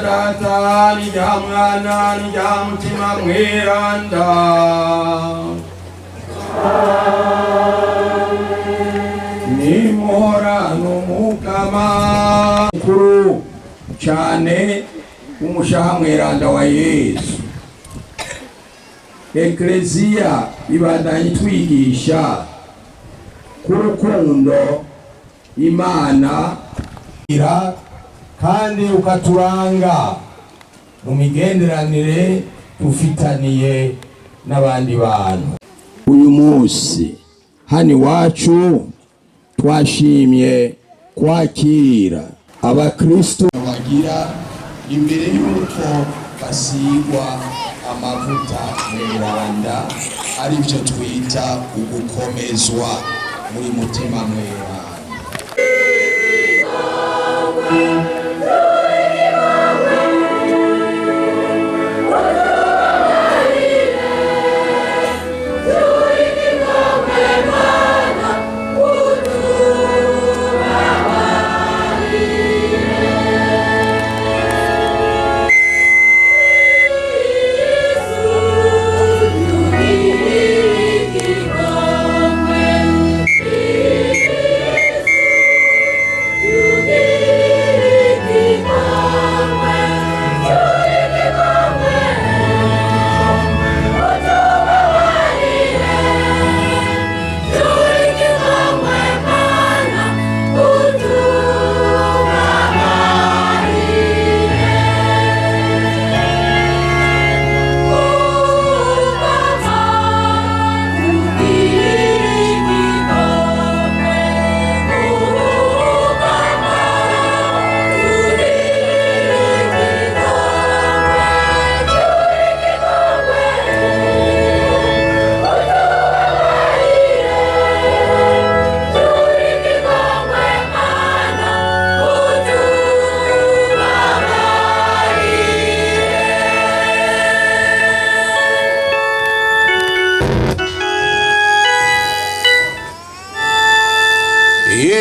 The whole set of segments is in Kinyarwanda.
data n'irya mwana n'irya mutima mweranda. Nimhorano Mukama mukuru cyane umushaha mweranda wa Yesu. Ekleziya ibandanye twigisha kurukundo Imana kandi ukaturanga mu migenderanire tufitaniye n'abandi bantu. Uyu munsi hani wacu twashimye kwakira abakristo bagira imbere y'uko basigwa amavuta mweranda, ari byo twita ugukomezwa muri mutima mweranda.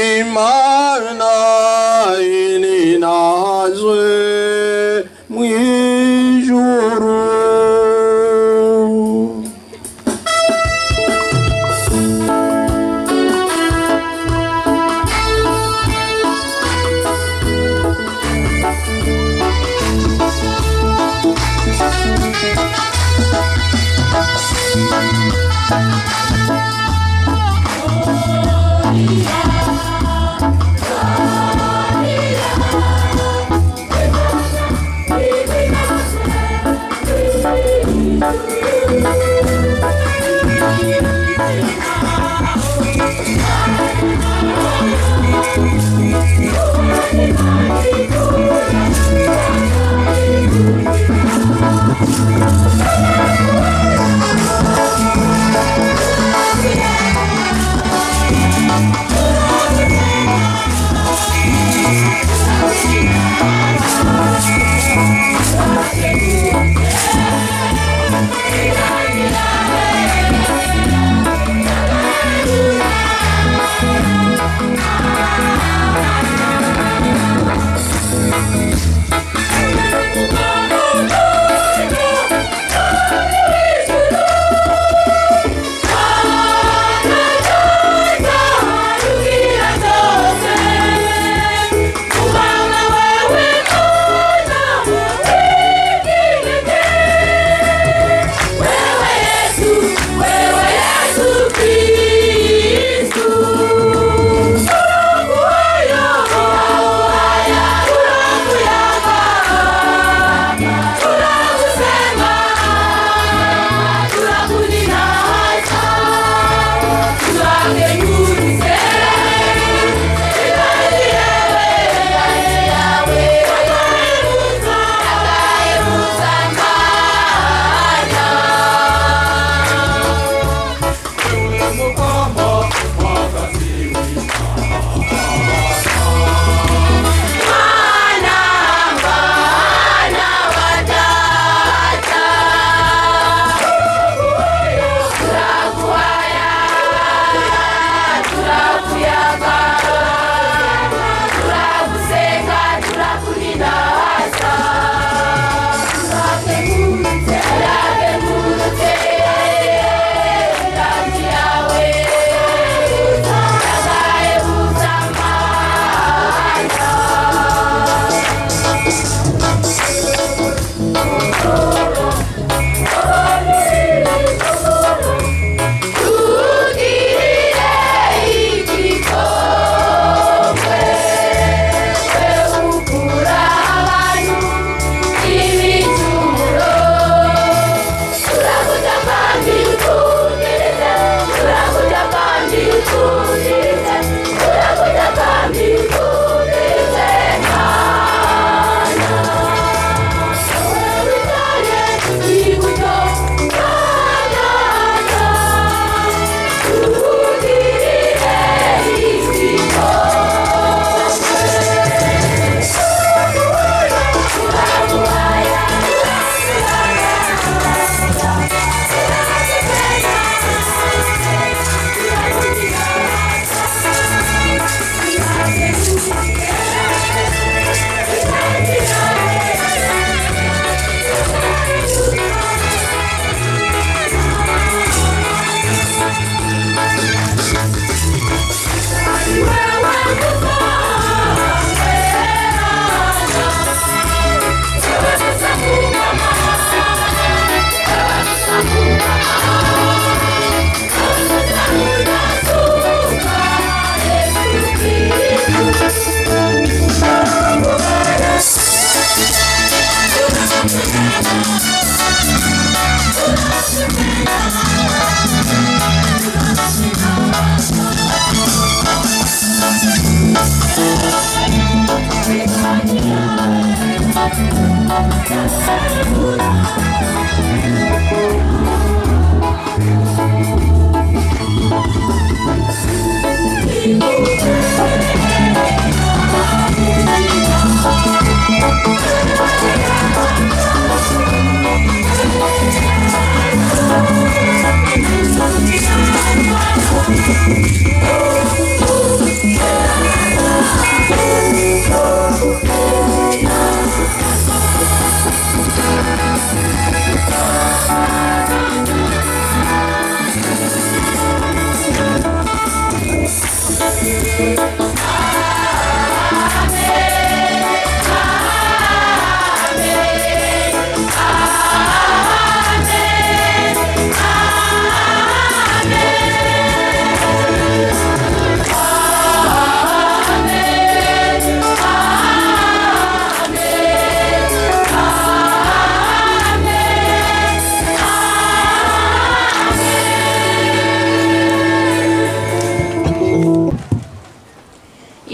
Imana ininazwe mwijuru.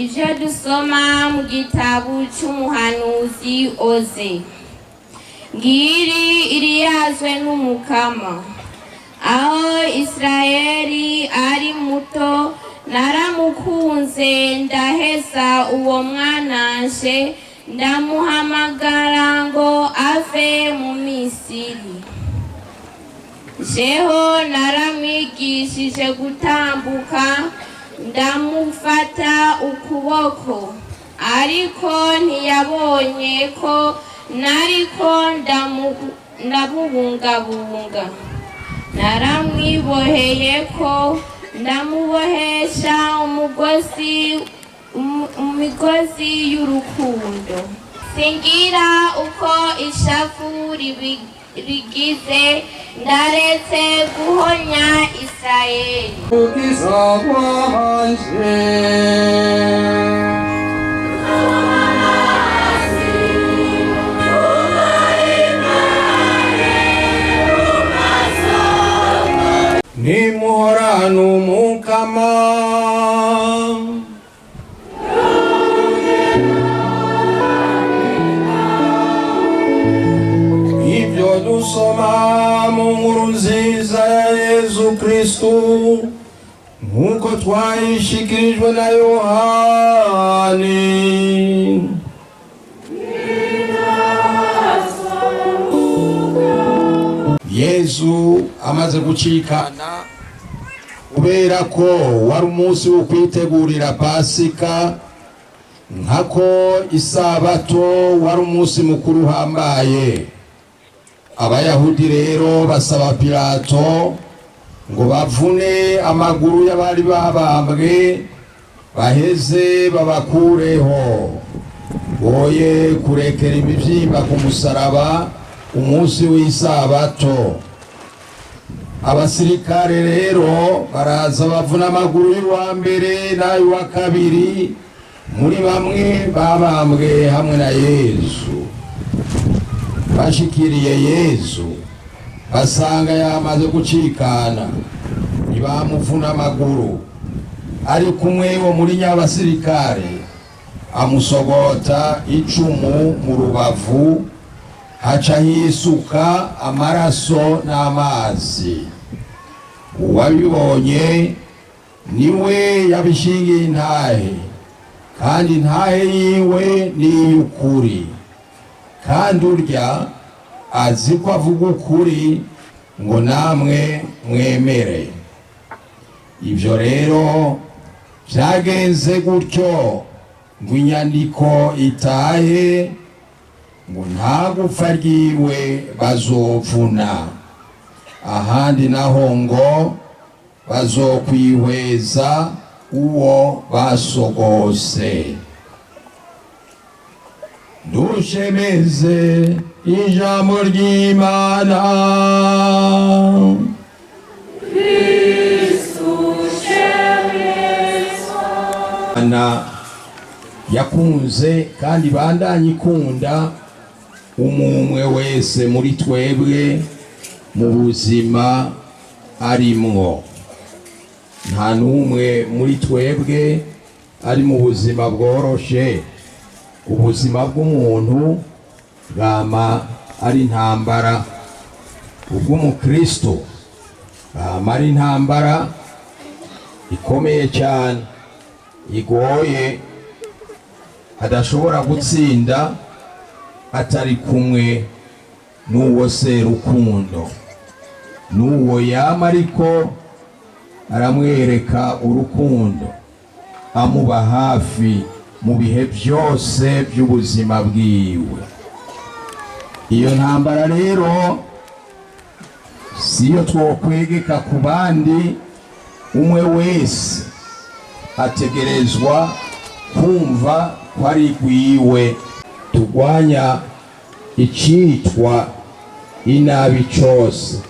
Ivyo dusoma mu gitabo c'umuhanuzi Oze. Ngiri iriyazwe n'Umukama. Aho Israeli ari muto naramukunze ndaheza uwo mwananje ndamuhamagara ngo ave mu Misiri. Jeho naramwigishije gutambuka ndamufata ukuboko ariko ntiyabonye ko nariko ndamubungabunga. Naramwiboheye ko ndamubohesha imigozi y'urukundo. Singira uko ishavu rigize ndaretse guhonya Israeli. Nimuhorane Umukama. Ibyo dusoma mu nkuru nziza ya Yezu Kristu nk'uko twayishikirijwe na Yohani. Yezu amaze gucikana kubera ko wari umunsi wo kwitegurira Pasika, nkako isabato wari umunsi mukuru uhambaye. Abayahudi rero basaba Pilato ngo bavune amaguru y'abari babambwe baheze babakureho, boye kurekera imivyimba ku musaraba umunsi w'isabato. Abasirikare rero baraza bavuna amaguru y'uwa mbere n'ay'uwa kabiri muri bamwe babambwe hamwe na Yesu. Bashikiriye Yesu basanga yamaze gucikana, ntibamuvuna amaguru. Ari kumwe wo muri nyabasirikare amusogota icumu mu rubavu, haca hisuka amaraso n'amazi. Uwabibonye niwe yabishingiye intahe, kandi intahe yiwe ni iy'ukuri, kandi urya azi ko avuga ukuri ngo namwe mwemere. Ibyo rero byagenze gutyo ngo inyandiko itahe ngo nta gupfa ryiwe bazovuna, ahandi naho ngo bazokwihweza uwo basogose. Dushemeze ijambo ry'Imana. Ana yakunze kandi bandanye ikunda umwe wese muri twebwe mu buzima arimwo. Nta n'umwe muri twebwe ari mu buzima bworoshe. Ubuzima bw'umuntu bwama ari intambara, ubw'umukristo bwama ari intambara ikomeye cyane, igoye, adashobora gutsinda atari kumwe n'uwo Serukundo, n'uwo yama ariko aramwereka urukundo, amuba hafi mu bihe byose by'ubuzima bwiwe. Iyo ntambara rero siyo twokwegeka ku bandi, umwe wese ategerezwa kumva ko ari gwiwe. Turwanya icitwa inabi cyose.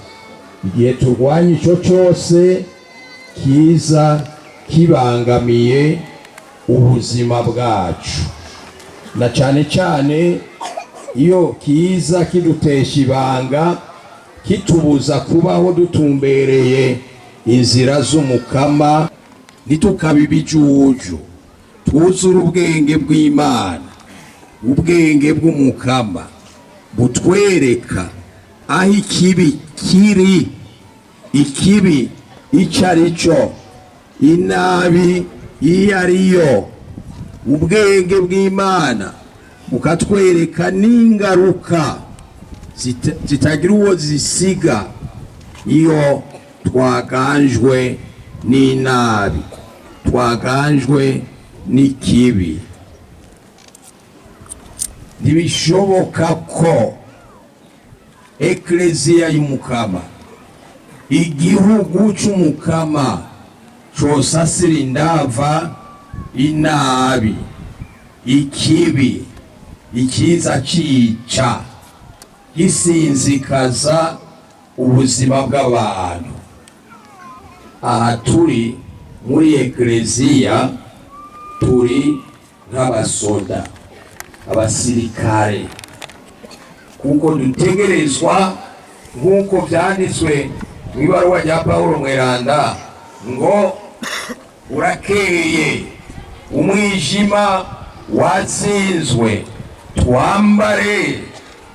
Igihe turwanya ico cyose kiza kibangamiye ubuzima bwacu, na cyane cyane iyo kiza kidutesha ibanga, kitubuza kubaho dutumbereye inzira z'umukama, ntitukabibijuju, twuzura ubwenge bw'Imana, ubwenge bw'umukama butwereka aho ikibi kiri, ikibi icyo ari cyo, inabi iyo ariyo. Ubwenge bw'Imana bukatwereka n'ingaruka zitagira uwo zisiga iyo twaganjwe n'inabi, twaganjwe n'ikibi. Ntibishoboka ko ekleziya y'umukama, igihugu cy'umukama, cosasira indava inabi, ikibi, ikiza cica gisinzikaza ubuzima bw'abantu. Aha turi muri ekleziya, turi nk'abasoda, abasirikare, kuko dutegerezwa nk'uko byanditswe mu ibaruwa rya Pawulo mweranda ngo urakeye, umwijima watsinzwe, twambare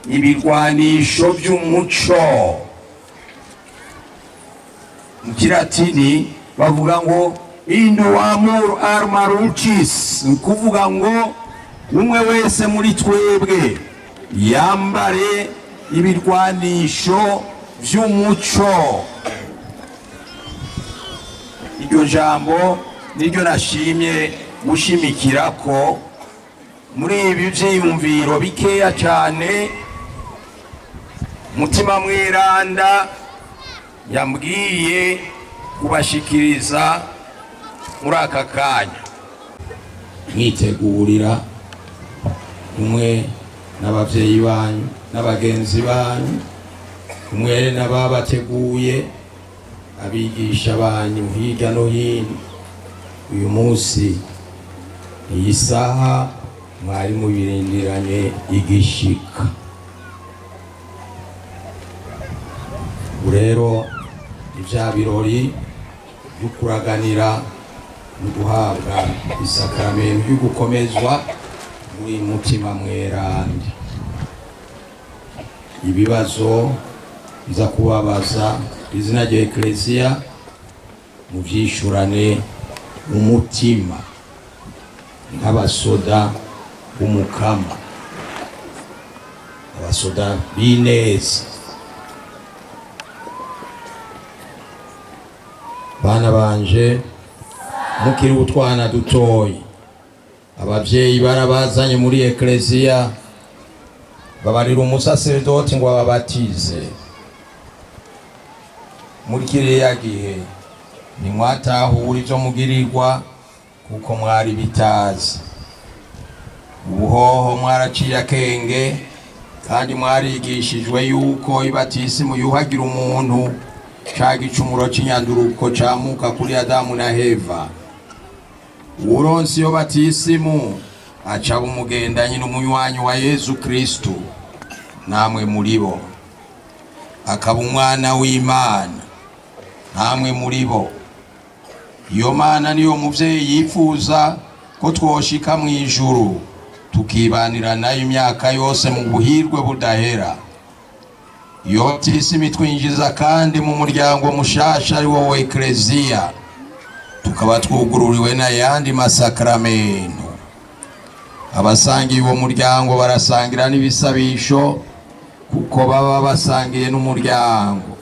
ibirwanisho by'umuco. Mu Kilatini bavuga ngo induamur arma lucis, kuvuga ngo umwe wese muri twebwe yambare ibirwanisho by'umuco. Iryo jambo niryo nashimye gushimikira ko muri ibi byiyumviro bikeya cyane Mutima Mweranda yambwiye kubashikiriza muri aka kanya. Mwitegurira umwe n'abavyeyi banyu n'abagenzi banyu, umwe n'ababateguye, abigisha banyu hirya no hino. Uyu munsi iyi saha mwari mubirindiranye igishika. Rero ibya birori byo kuraganira no guhabwa isakaramentu byo gukomezwa muri Mutima Mweranda. Ibibazo biza kubabaza izina rya ekleziya muvyishurane umutima nk'abasoda b'umukama, abasoda bineza. Bana banje, mukiri utwana dutoyi, abavyeyi barabazanye muri ekleziya, babarira umusaserdoti ngo babatize. Muri kiriya gihe nimwatahura ivyo mugirirwa kuko mwari bitazi. Ubuhoho mwaraciye akenge, kandi mwarigishijwe yuko ibatisimu yuhagira umuntu ca gicumuro c'inyanduruko camuka kuri Adamu na Eva. Uronsi yo batisimu acaba umugendanyi n'umunywanyi wa Yesu Kristo, namwe muri bo akaba umwana w'Imana, namwe muri bo. Iyo Mana niyo muvyeyi yifuza ko twoshika mu ijuru tukibanira nayo imyaka yose mu buhirwe budahera. Iyo tisimi twinjiza kandi mu muryango mushasha ari wo Ekleziya, tukaba twugururiwe n'ayandi masakramento. Abasangiye uwo muryango barasangira n'ibisabisho kuko baba basangiye n'umuryango.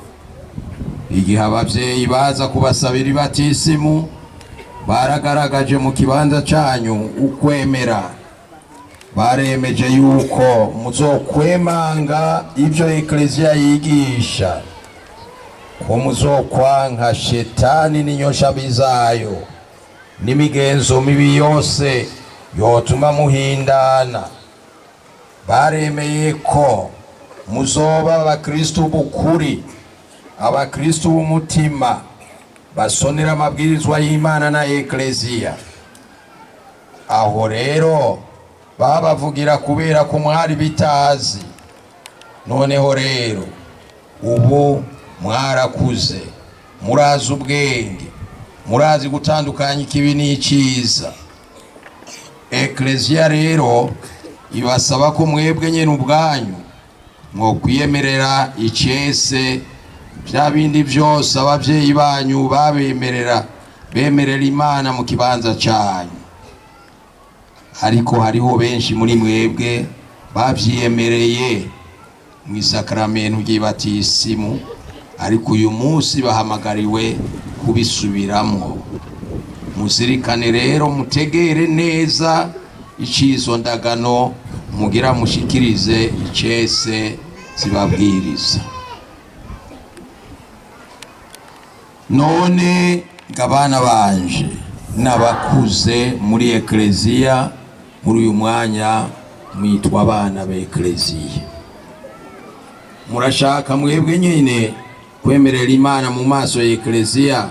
Igihe abavyeyi baza kubasabira ibatisimu, baragaragaje mu kibanza canyu ukwemera. Baremeje yuko muzokwemanga ivyo Ekleziya yigisha, ko muzokwanka shetani n'inyoshambi zayo n'imigenzo mibi yose yotuma muhindana. Baremeye ko muzoba abakristu b'ukuri, abakristu b'umutima, basonera amabwirizwa y'Imana na Ekleziya. Aho rero babavugira kubera ko mwari bitazi. Noneho rero ubu mwarakuze, murazi ubwenge, murazi gutandukanya ikibi n'iciza. Ekleziya rero ibasaba ko mwebwe nyene ubwanyu mwokwiyemerera icese bya bindi byose abavyeyi banyu bemerera Imana mu kibanza cyanyu. Ariko hariho benshi muri mwebwe bavyiyemereye mu isakramento ry'ibatisimu, ariko uyu munsi bahamagariwe kubisubiramwo. Muzirikane rero, mutegere neza icizo ndagano mugira mushikirize icese zibabwiriza. None gabana banje n'abakuze muri Ekleziya, muri uyu mwanya mwitwa abana b'Ekleziya. Murashaka mwebwe nyine kwemerera Imana mu maso ya Ekleziya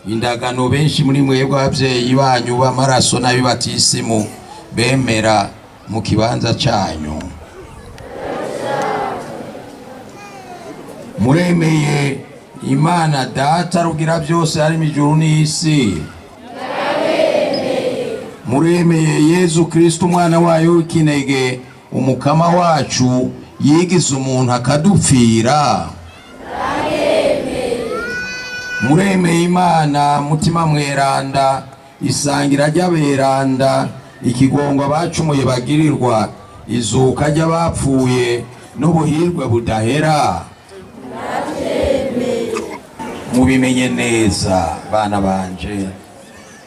indagano benshi muri mwebwe abavyeyi banyu b'amaraso n'abibatisimu bemera mu kibanza cyanyu. Muremeye Imana Data rugira byose ari mu ijuru n'isi. Muremeye Yezu Kristo umwana wayo w'ikinege, umukama wacu, yigize umuntu akadupfira. Muremeye Imana mutima mweranda, isangira ry'aberanda, ikigongo abacumuye bagirirwa, izuka ry'abapfuye n'ubuhirwe budahera. Mubimenye neza bana banje,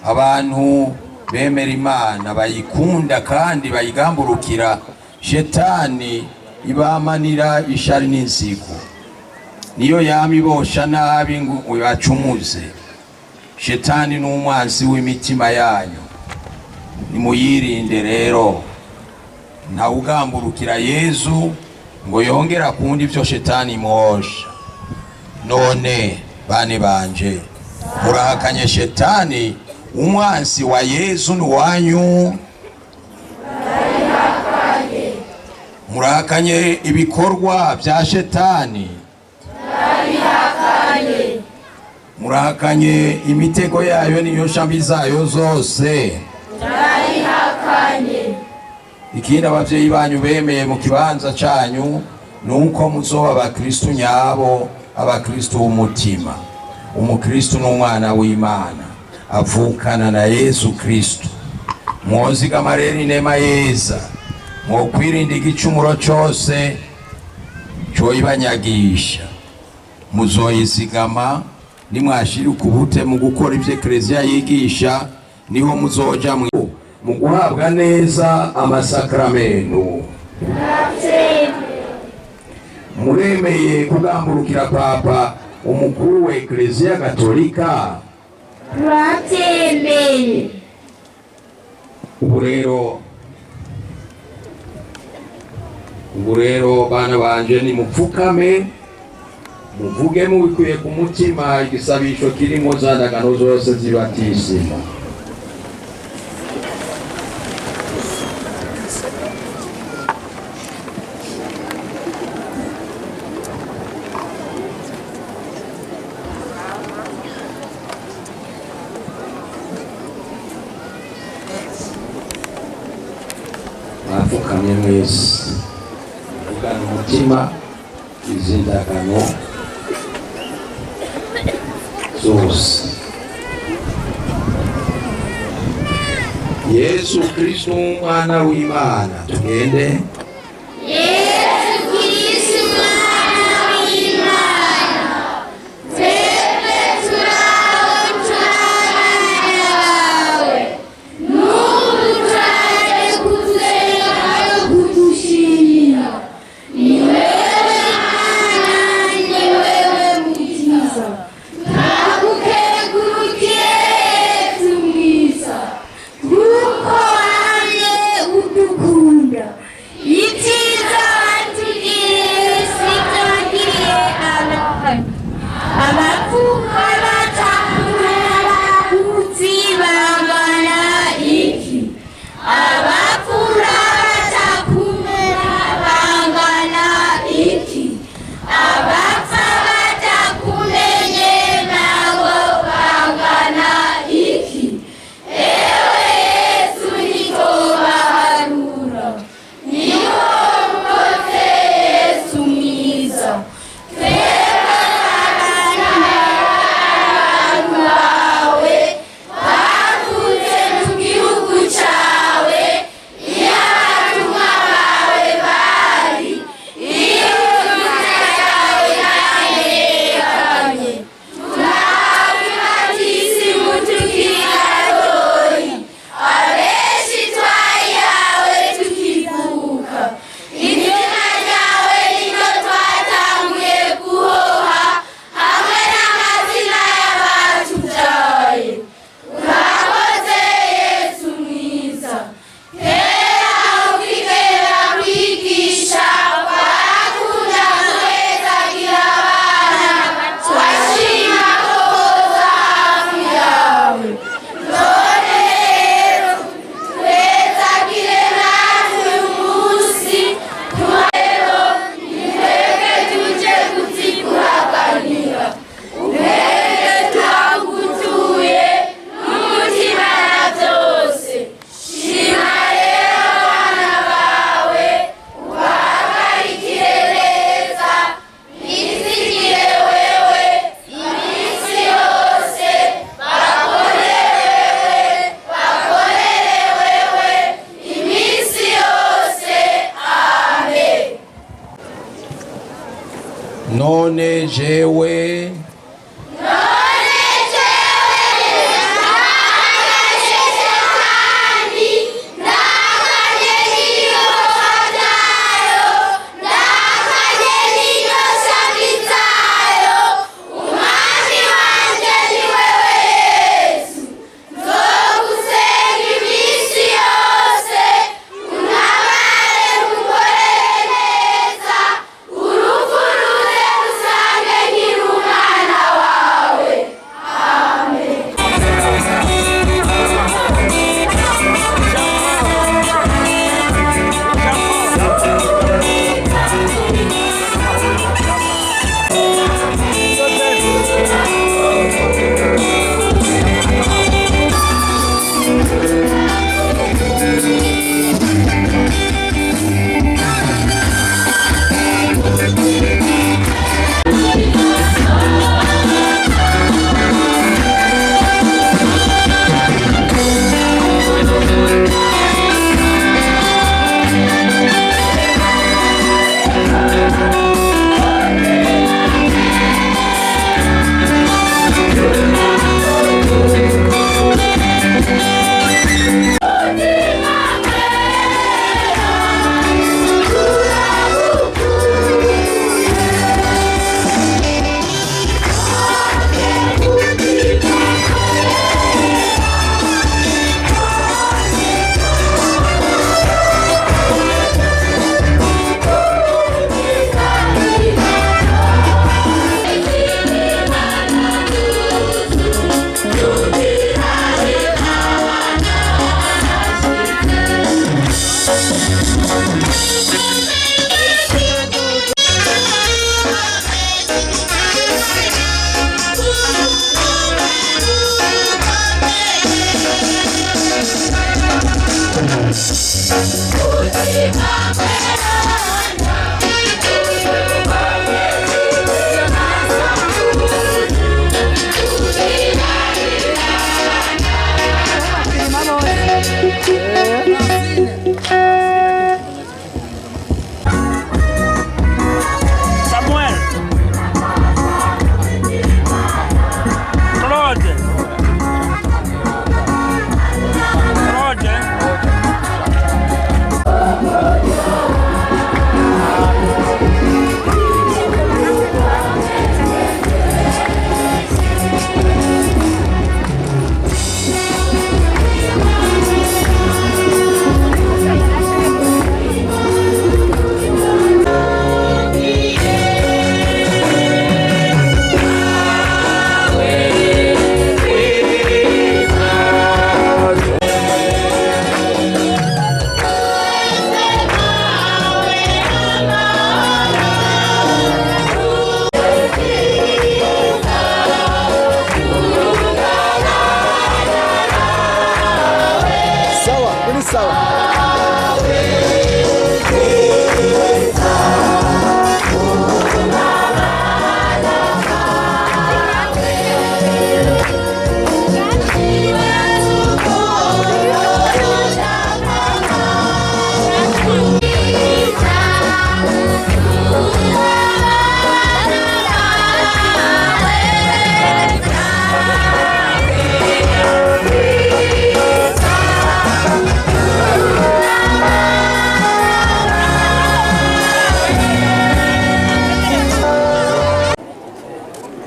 abantu bemera Imana bayikunda kandi bayigamburukira, shetani ibamanira ishari n'inzigo. Niyo yamibosha nabi ngo bacumuze. Shetani n'umwanzi w'imitima yanyu, nimuyirinde rero. Ntawugamburukira Yezu ngo yongera kundi ivyo shetani imosha. None bane banje, murahakanye shetani, umwanzi wa Yezu n'uwanyu. Murahakanye ibikorwa bya shetani. Murahakanye imitego yayo n'inyoshambi zayo zose. Ikindi abavyeyi banyu bemeye mu kibanza cyanyu nuko muzoba abakristu nyabo, abakristu b'umutima. Umukristu n'umwana w'Imana avukana na Yesu Kristo. Mwozigama rero inema yeza, mwokwirinda igicumuro cyose coyibanyagisha. Muzoyizigama nimwashira ukubute mu gukora ivyo Ekleziya yigisha, niho muzoja mu guhabwa neza amasakramento. Muremeye kugamburukira Papa umukuru wa Ekleziya Gatolika. Turatemeye. Ubu rero bana banje nimupfukame, muvuge mubikuye ku mutima igisabisho kirimo za ndagano zose zibatisimu. mupfukamye mwese ugana umutima izi ndagano zose. Yesu Kristo umwana w'Imana, tugende. None jewe Urupfu ruze rusange nkiri umwana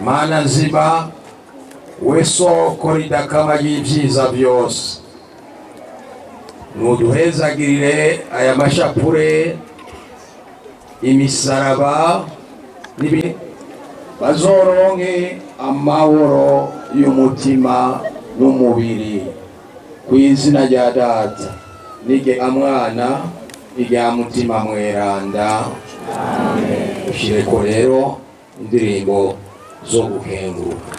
Mana nzima, we soko ridakama y'ivyiza byose, nuduhezagirire aya mashapure, imisaraba n'ibindi, bazoronke amahoro y'umutima n'umubiri, kw'izina rya Data n'irya Mwana n'irya Mutima Mweranda. Amen. Ushireko rero indirimbo zo gukenguruka.